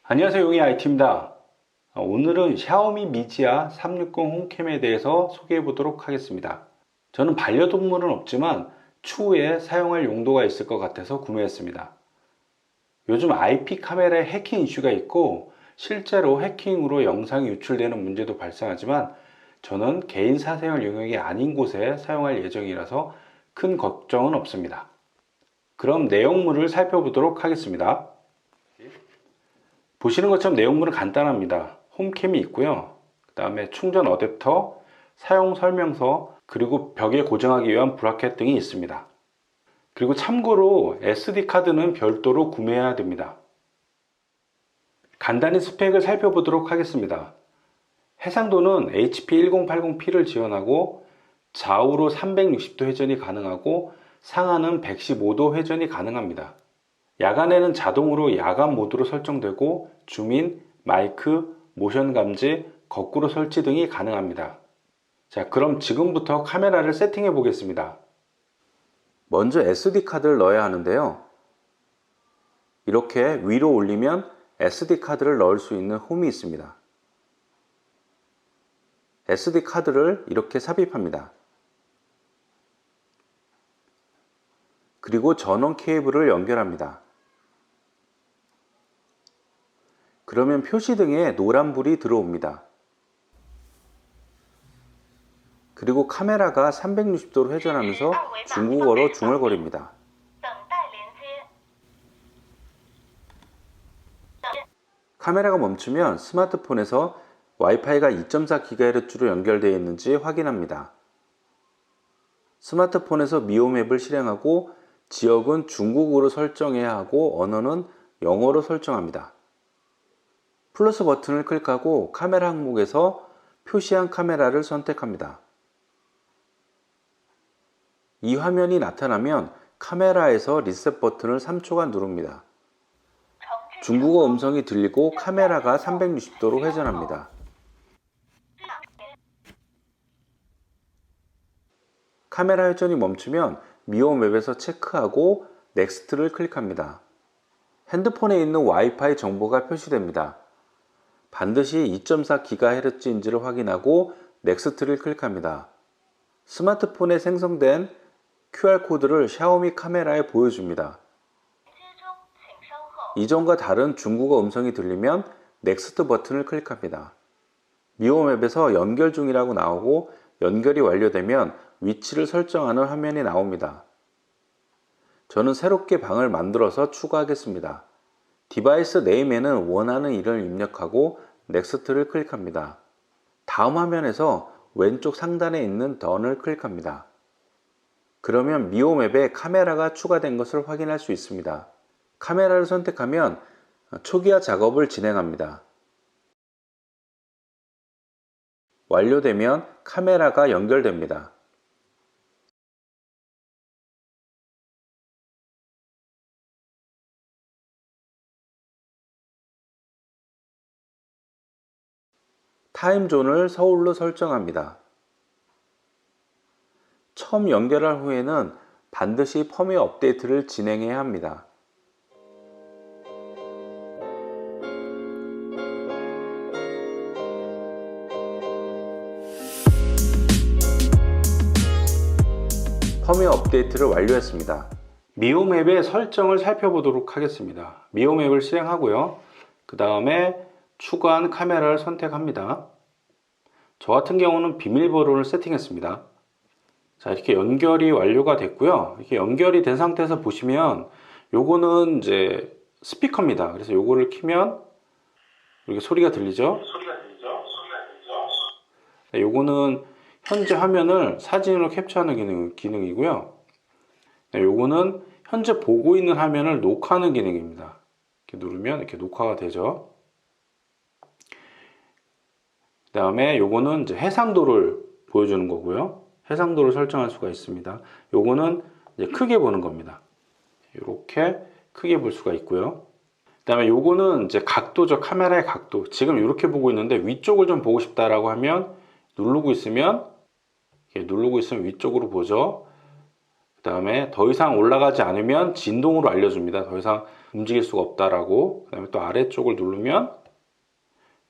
안녕하세요, 용의 IT입니다. 오늘은 샤오미 미지아 360 홈캠에 대해서 소개해 보도록 하겠습니다. 저는 반려동물은 없지만 추후에 사용할 용도가 있을 것 같아서 구매했습니다. 요즘 IP 카메라에 해킹 이슈가 있고 실제로 해킹으로 영상이 유출되는 문제도 발생하지만 저는 개인 사생활 영역이 아닌 곳에 사용할 예정이라서 큰 걱정은 없습니다. 그럼 내용물을 살펴보도록 하겠습니다. 보시는 것처럼 내용물은 간단합니다. 홈캠이 있고요. 그 다음에 충전 어댑터, 사용 설명서, 그리고 벽에 고정하기 위한 브라켓 등이 있습니다. 그리고 참고로 SD카드는 별도로 구매해야 됩니다. 간단히 스펙을 살펴보도록 하겠습니다. 해상도는 HP1080P를 지원하고 좌우로 360도 회전이 가능하고 상하는 115도 회전이 가능합니다. 야간에는 자동으로 야간 모드로 설정되고 줌인, 마이크, 모션 감지, 거꾸로 설치 등이 가능합니다. 자, 그럼 지금부터 카메라를 세팅해 보겠습니다. 먼저 SD카드를 넣어야 하는데요. 이렇게 위로 올리면 SD카드를 넣을 수 있는 홈이 있습니다. SD카드를 이렇게 삽입합니다. 그리고 전원 케이블을 연결합니다. 그러면 표시등에 노란불이 들어옵니다. 그리고 카메라가 360도로 회전하면서 중국어로 중얼거립니다. 카메라가 멈추면 스마트폰에서 와이파이가 2.4GHz로 연결되어 있는지 확인합니다. 스마트폰에서 미호맵을 실행하고 지역은 중국어로 설정해야 하고 언어는 영어로 설정합니다. 플러스 버튼을 클릭하고 카메라 항목에서 표시한 카메라를 선택합니다. 이 화면이 나타나면 카메라에서 리셋 버튼을 3초간 누릅니다. 중국어 음성이 들리고 카메라가 360도로 회전합니다. 카메라 회전이 멈추면 미호맵에서 체크하고 넥스트를 클릭합니다. 핸드폰에 있는 와이파이 정보가 표시됩니다. 반드시 2.4GHz인지를 확인하고 넥스트를 클릭합니다. 스마트폰에 생성된 QR코드를 샤오미 카메라에 보여줍니다. 이전과 다른 중국어 음성이 들리면 넥스트 버튼을 클릭합니다. 미호맵에서 연결 중이라고 나오고 연결이 완료되면 위치를 설정하는 화면이 나옵니다. 저는 새롭게 방을 만들어서 추가하겠습니다. 디바이스 네임에는 원하는 이름을 입력하고 넥스트를 클릭합니다. 다음 화면에서 왼쪽 상단에 있는 던을 클릭합니다. 그러면 미호맵에 카메라가 추가된 것을 확인할 수 있습니다. 카메라를 선택하면 초기화 작업을 진행합니다. 완료되면 카메라가 연결됩니다. 타임존을 서울로 설정합니다. 처음 연결한 후에는 반드시 펌웨어 업데이트를 진행해야 합니다. 펌웨어 업데이트를 완료했습니다. 미호맵의 설정을 살펴보도록 하겠습니다. 미호맵을 실행하고요. 그 다음에 추가한 카메라를 선택합니다. 저 같은 경우는 비밀번호를 세팅했습니다. 자, 이렇게 연결이 완료가 됐고요. 이렇게 연결이 된 상태에서 보시면 요거는 이제 스피커입니다. 그래서 요거를 키면 이렇게 소리가 들리죠? 요거는 현재 화면을 사진으로 캡처하는 기능이고요. 요거는 현재 보고 있는 화면을 녹화하는 기능입니다. 이렇게 누르면 이렇게 녹화가 되죠. 그 다음에 요거는 이제 해상도를 보여주는 거고요. 해상도를 설정할 수가 있습니다. 요거는 이제 크게 보는 겁니다. 이렇게 크게 볼 수가 있고요. 그 다음에 요거는 이제 각도죠. 카메라의 각도. 지금 이렇게 보고 있는데 위쪽을 좀 보고 싶다라고 하면 누르고 있으면 위쪽으로 보죠. 다음에 더 이상 올라가지 않으면 진동으로 알려줍니다. 더 이상 움직일 수가 없다라고. 그 다음에 또 아래쪽을 누르면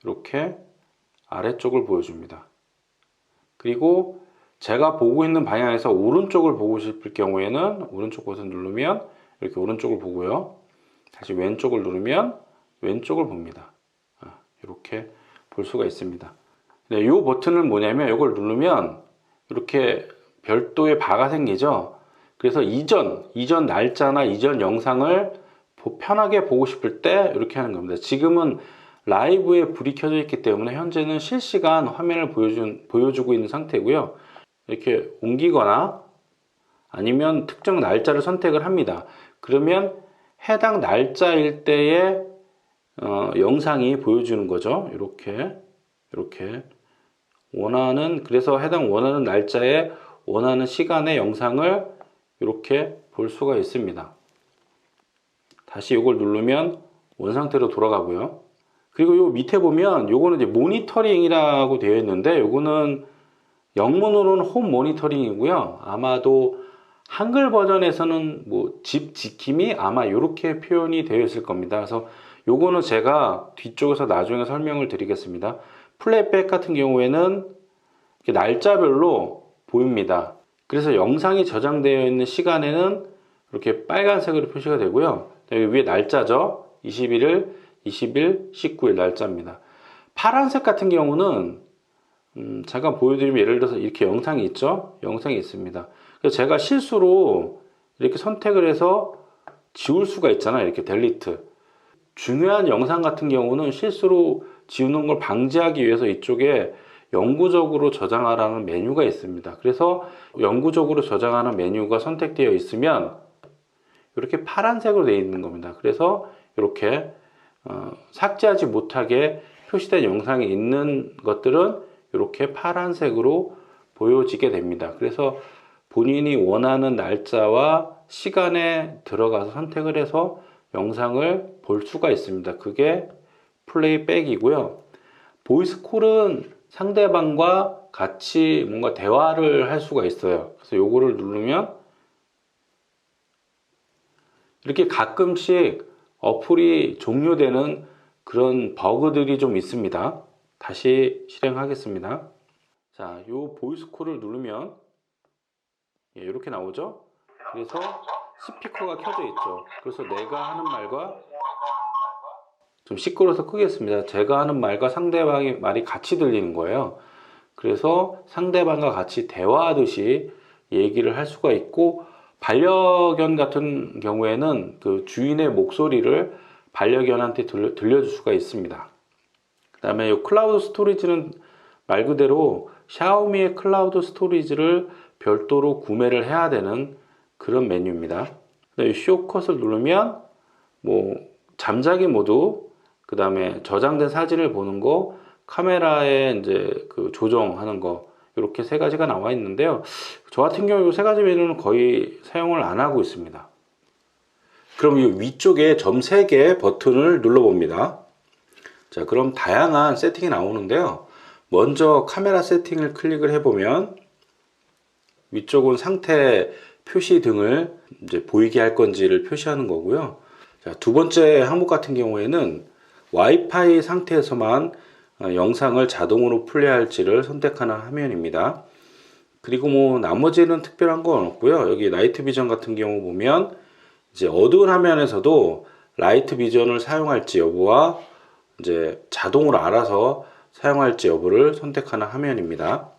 이렇게 아래쪽을 보여줍니다. 그리고 제가 보고 있는 방향에서 오른쪽을 보고 싶을 경우에는 오른쪽 버튼 누르면 이렇게 오른쪽을 보고요. 다시 왼쪽을 누르면 왼쪽을 봅니다. 이렇게 볼 수가 있습니다. 네, 이 버튼은 뭐냐면 이걸 누르면 이렇게 별도의 바가 생기죠. 그래서 이전 날짜나 이전 영상을 편하게 보고 싶을 때 이렇게 하는 겁니다. 지금은 라이브에 불이 켜져 있기 때문에 현재는 실시간 화면을 보여주고 있는 상태고요. 이렇게 옮기거나 아니면 특정 날짜를 선택을 합니다. 그러면 해당 날짜일 때의 영상이 보여주는 거죠. 이렇게 그래서 해당 원하는 날짜에 원하는 시간의 영상을 이렇게 볼 수가 있습니다. 다시 이걸 누르면 원상태로 돌아가고요. 그리고 요 밑에 보면 요거는 이제 모니터링이라고 되어 있는데 요거는 영문으로는 홈 모니터링이고요. 아마도 한글 버전에서는 뭐 집 지킴이 아마 이렇게 표현이 되어 있을 겁니다. 그래서 요거는 제가 뒤쪽에서 나중에 설명을 드리겠습니다. 플레이백 같은 경우에는 날짜별로 보입니다. 그래서 영상이 저장되어 있는 시간에는 이렇게 빨간색으로 표시가 되고요. 여기 위에 날짜죠. 21일, 20일, 19일 날짜입니다. 파란색 같은 경우는 잠깐 보여드리면 예를 들어서 이렇게 영상이 있죠. 영상이 있습니다. 그래서 제가 실수로 이렇게 선택을 해서 지울 수가 있잖아요. 이렇게 델리트. 중요한 영상 같은 경우는 실수로 지우는 걸 방지하기 위해서 이쪽에 영구적으로 저장하라는 메뉴가 있습니다. 그래서 영구적으로 저장하는 메뉴가 선택되어 있으면 이렇게 파란색으로 되어 있는 겁니다. 그래서 이렇게 삭제하지 못하게 표시된 영상이 있는 것들은 이렇게 파란색으로 보여지게 됩니다. 그래서 본인이 원하는 날짜와 시간에 들어가서 선택을 해서 영상을 볼 수가 있습니다. 그게 플레이백이고요. 보이스 콜은 상대방과 같이 뭔가 대화를 할 수가 있어요. 그래서 요거를 누르면 이렇게 가끔씩 어플이 종료되는 그런 버그들이 좀 있습니다. 다시 실행하겠습니다. 자, 요 보이스 콜을 누르면 이렇게 나오죠. 그래서 스피커가 켜져 있죠. 그래서 내가 하는 말과 좀 시끄러워서 끄겠습니다. 제가 하는 말과 상대방의 말이 같이 들리는 거예요. 그래서 상대방과 같이 대화하듯이 얘기를 할 수가 있고, 반려견 같은 경우에는 그 주인의 목소리를 반려견한테 들려줄 수가 있습니다. 그 다음에 이 클라우드 스토리지는 말 그대로 샤오미의 클라우드 스토리지를 별도로 구매를 해야 되는 그런 메뉴입니다. 쇼컷을 누르면 뭐 잠자기 모드, 그 다음에 저장된 사진을 보는 거, 카메라에 이제 그 조정하는 거, 이렇게 세 가지가 나와 있는데요. 저 같은 경우 이 세 가지 메뉴는 거의 사용을 안 하고 있습니다. 그럼 이 위쪽에 점 3개 버튼을 눌러봅니다. 자, 그럼 다양한 세팅이 나오는데요. 먼저 카메라 세팅을 클릭을 해보면 위쪽은 상태 표시 등을 이제 보이게 할 건지를 표시하는 거고요. 자, 두 번째 항목 같은 경우에는 와이파이 상태에서만 영상을 자동으로 플레이할지를 선택하는 화면입니다. 그리고 뭐 나머지는 특별한 건 없고요. 여기 나이트 비전 같은 경우 보면 이제 어두운 화면에서도 라이트 비전을 사용할지 여부와 이제 자동으로 알아서 사용할지 여부를 선택하는 화면입니다.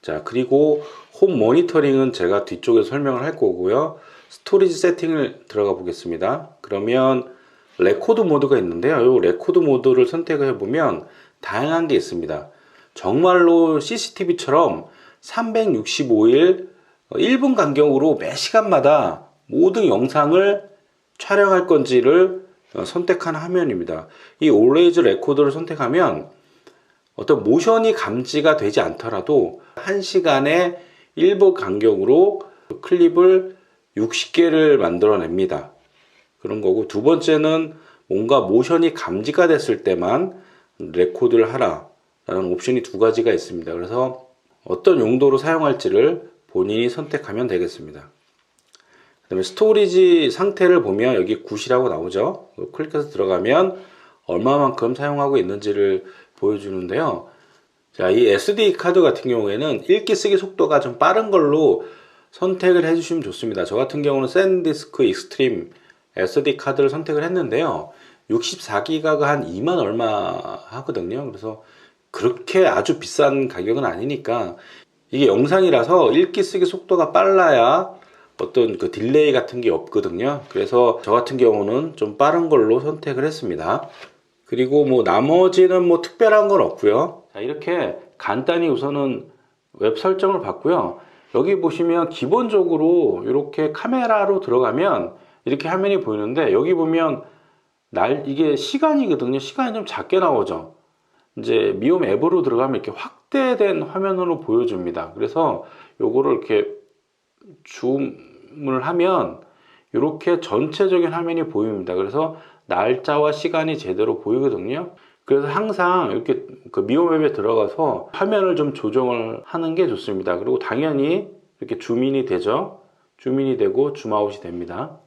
자, 그리고 홈 모니터링은 제가 뒤쪽에 설명을 할 거고요. 스토리지 세팅을 들어가 보겠습니다. 그러면 레코드 모드가 있는데요. 이 레코드 모드를 선택을 해보면 다양한 게 있습니다. 정말로 CCTV처럼 365일 1분 간격으로 매 시간마다 모든 영상을 촬영할 건지를 선택하는 화면입니다. 이 Always 레코드를 선택하면 어떤 모션이 감지가 되지 않더라도 1시간에 1분 간격으로 클립을 60개를 만들어냅니다. 그런 거고, 두 번째는 뭔가 모션이 감지가 됐을 때만 레코드를 하라 라는 옵션이 두 가지가 있습니다. 그래서 어떤 용도로 사용할지를 본인이 선택하면 되겠습니다. 그 다음에 스토리지 상태를 보면 여기 굿이라고 나오죠. 클릭해서 들어가면 얼마만큼 사용하고 있는지를 보여주는데요. 자, 이 SD 카드 같은 경우에는 읽기 쓰기 속도가 좀 빠른 걸로 선택을 해주시면 좋습니다. 저 같은 경우는 샌디스크 익스트림 SD 카드를 선택을 했는데요. 64기가가 한 2만 얼마 하거든요. 그래서 그렇게 아주 비싼 가격은 아니니까, 이게 영상이라서 읽기 쓰기 속도가 빨라야 어떤 그 딜레이 같은 게 없거든요. 그래서 저 같은 경우는 좀 빠른 걸로 선택을 했습니다. 그리고 뭐 나머지는 뭐 특별한 건 없고요. 자, 이렇게 간단히 우선은 웹 설정을 봤고요. 여기 보시면 기본적으로 이렇게 카메라로 들어가면 이렇게 화면이 보이는데, 여기 보면 이게 시간이거든요. 시간이 좀 작게 나오죠. 이제 미홈 앱으로 들어가면 이렇게 확대된 화면으로 보여줍니다. 그래서 요거를 이렇게 줌을 하면 이렇게 전체적인 화면이 보입니다. 그래서 날짜와 시간이 제대로 보이거든요. 그래서 항상 이렇게 그 미홈 앱에 들어가서 화면을 좀 조정을 하는 게 좋습니다. 그리고 당연히 이렇게 줌인이 되죠. 줌인이 되고 줌아웃이 됩니다.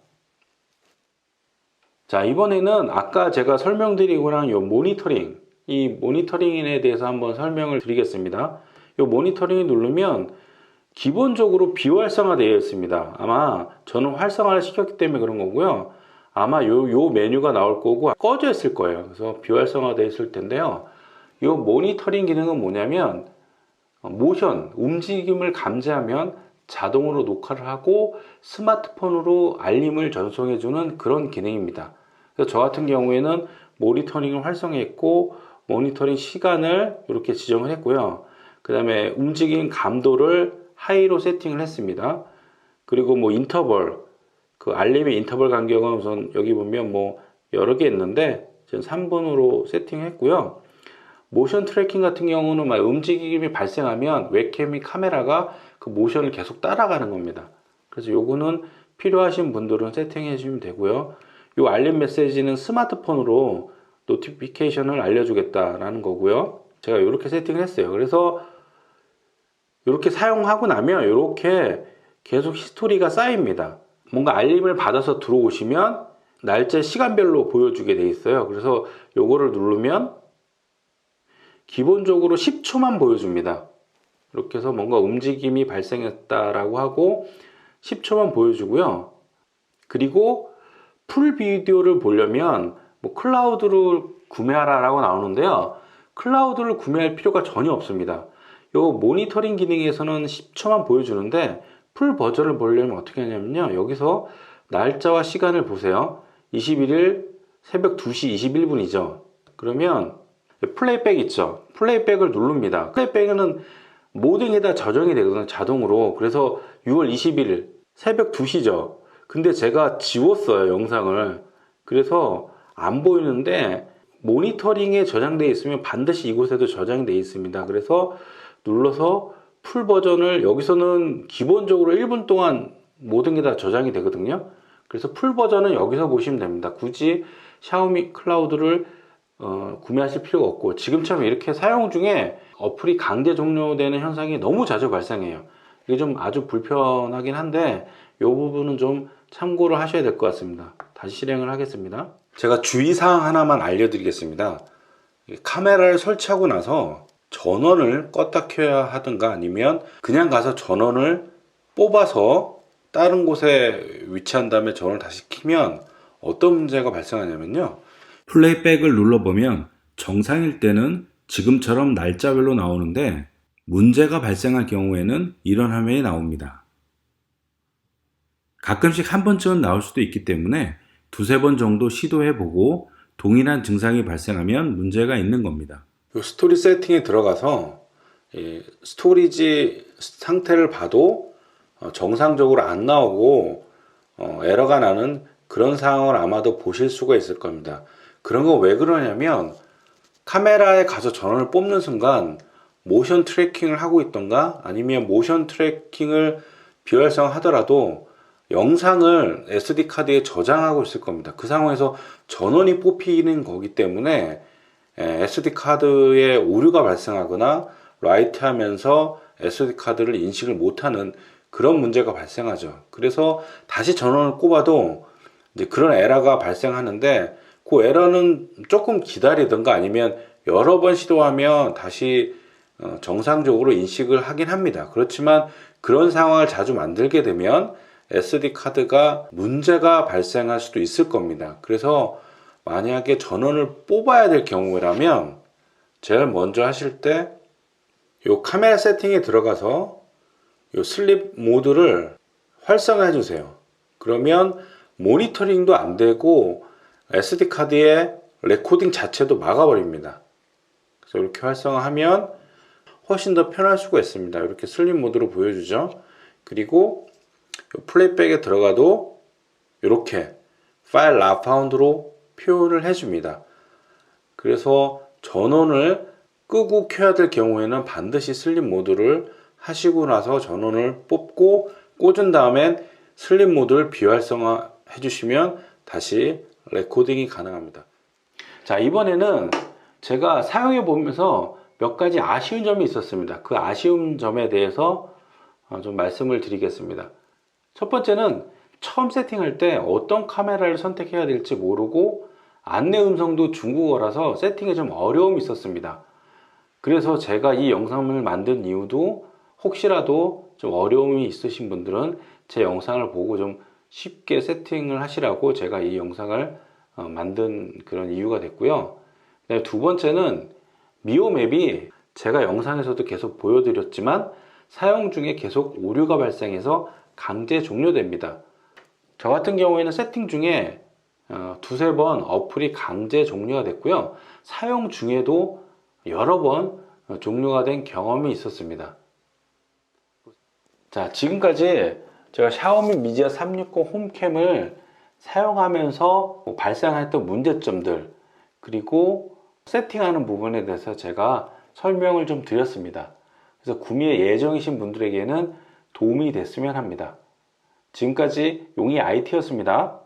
자, 이번에는 아까 제가 설명드리고 난 요 모니터링, 이 모니터링에 대해서 한번 설명을 드리겠습니다. 요 모니터링을 누르면 기본적으로 비활성화 되어 있습니다. 아마 저는 활성화를 시켰기 때문에 그런 거고요. 아마 요 메뉴가 나올 거고 꺼져 있을 거예요. 그래서 비활성화 되어 있을 텐데요. 요 모니터링 기능은 뭐냐면, 모션, 움직임을 감지하면 자동으로 녹화를 하고 스마트폰으로 알림을 전송해주는 그런 기능입니다. 그래서 저 같은 경우에는 모니터링을 활성화했고 모니터링 시간을 이렇게 지정을 했고요. 그 다음에 움직임 감도를 하이로 세팅을 했습니다. 그리고 뭐 인터벌, 그 알림의 인터벌 간격은 우선 여기 보면 뭐 여러 개 있는데 지금 3분으로 세팅했고요. 모션 트래킹 같은 경우는 막 움직임이 발생하면 웹캠이 카메라가 그 모션을 계속 따라가는 겁니다. 그래서 요거는 필요하신 분들은 세팅해 주시면 되고요. 요 알림 메시지는 스마트폰으로 노티피케이션을 알려주겠다라는 거고요. 제가 이렇게 세팅을 했어요. 그래서 이렇게 사용하고 나면 이렇게 계속 히스토리가 쌓입니다. 뭔가 알림을 받아서 들어오시면 날짜 시간별로 보여주게 돼 있어요. 그래서 요거를 누르면 기본적으로 10초만 보여줍니다. 이렇게 해서 뭔가 움직임이 발생했다라고 하고 10초만 보여주고요. 그리고 풀 비디오를 보려면 뭐 클라우드를 구매하라라고 나오는데요. 클라우드를 구매할 필요가 전혀 없습니다. 요 모니터링 기능에서는 10초만 보여주는데, 풀 버전을 보려면 어떻게 하냐면요. 여기서 날짜와 시간을 보세요. 21일 새벽 2시 21분이죠. 그러면 플레이백 있죠. 플레이백을 누릅니다. 플레이백은 모든 게 다 저장이 되거든요. 자동으로. 그래서 6월 21일 새벽 2시죠. 근데 제가 지웠어요, 영상을. 그래서 안 보이는데 모니터링에 저장되어 있으면 반드시 이곳에도 저장되어 있습니다. 그래서 눌러서 풀 버전을, 여기서는 기본적으로 1분 동안 모든 게 다 저장이 되거든요. 그래서 풀 버전은 여기서 보시면 됩니다. 굳이 샤오미 클라우드를 구매하실 필요가 없고, 지금처럼 이렇게 사용 중에 어플이 강제 종료되는 현상이 너무 자주 발생해요. 이게 좀 아주 불편하긴 한데 이 부분은 좀 참고를 하셔야 될 것 같습니다. 다시 실행을 하겠습니다. 제가 주의사항 하나만 알려드리겠습니다. 카메라를 설치하고 나서 전원을 껐다 켜야 하든가, 아니면 그냥 가서 전원을 뽑아서 다른 곳에 위치한 다음에 전원을 다시 켜면 어떤 문제가 발생하냐면요. 플레이백을 눌러보면 정상일 때는 지금처럼 날짜별로 나오는데, 문제가 발생할 경우에는 이런 화면이 나옵니다. 가끔씩 한 번쯤은 나올 수도 있기 때문에 두세 번 정도 시도해보고 동일한 증상이 발생하면 문제가 있는 겁니다. 스토리 세팅에 들어가서 스토리지 상태를 봐도 정상적으로 안 나오고 에러가 나는 그런 상황을 아마도 보실 수가 있을 겁니다. 그런 거 왜 그러냐면, 카메라에 가서 전원을 뽑는 순간 모션 트래킹을 하고 있던가, 아니면 모션 트래킹을 비활성화 하더라도 영상을 SD카드에 저장하고 있을 겁니다. 그 상황에서 전원이 뽑히는 거기 때문에 SD카드에 오류가 발생하거나 라이트 하면서 SD카드를 인식을 못하는 그런 문제가 발생하죠. 그래서 다시 전원을 꼽아도 이제 그런 에러가 발생하는데, 그 에러는 조금 기다리든가 아니면 여러 번 시도하면 다시 정상적으로 인식을 하긴 합니다. 그렇지만 그런 상황을 자주 만들게 되면 SD카드가 문제가 발생할 수도 있을 겁니다. 그래서 만약에 전원을 뽑아야 될 경우라면 제일 먼저 하실 때 요 카메라 세팅에 들어가서 요 슬립 모드를 활성화해 주세요. 그러면 모니터링도 안 되고 SD카드의 레코딩 자체도 막아버립니다. 그래서 이렇게 활성화하면 훨씬 더 편할 수가 있습니다. 이렇게 슬립 모드로 보여주죠. 그리고 플레이백에 들어가도 이렇게 파일 not found로 표현을 해줍니다. 그래서 전원을 끄고 켜야 될 경우에는 반드시 슬립 모드를 하시고 나서 전원을 뽑고 꽂은 다음엔 슬립 모드를 비활성화 해주시면 다시 레코딩이 가능합니다. 자, 이번에는 제가 사용해 보면서 몇 가지 아쉬운 점이 있었습니다. 그 아쉬운 점에 대해서 좀 말씀을 드리겠습니다. 첫 번째는 처음 세팅할 때 어떤 카메라를 선택해야 될지 모르고 안내 음성도 중국어라서 세팅에 좀 어려움이 있었습니다. 그래서 제가 이 영상을 만든 이유도 혹시라도 좀 어려움이 있으신 분들은 제 영상을 보고 좀 쉽게 세팅을 하시라고 제가 이 영상을 만든 그런 이유가 됐고요. 두 번째는 미오 맵이 제가 영상에서도 계속 보여드렸지만 사용 중에 계속 오류가 발생해서 강제 종료됩니다. 저 같은 경우에는 세팅 중에 두세 번 어플이 강제 종료가 됐고요. 사용 중에도 여러 번 종료가 된 경험이 있었습니다. 자, 지금까지 제가 샤오미 미지아 360 홈캠을 사용하면서 발생했던 문제점들, 그리고 세팅하는 부분에 대해서 제가 설명을 좀 드렸습니다. 그래서 구매 예정이신 분들에게는 도움이 됐으면 합니다. 지금까지 용이 IT였습니다.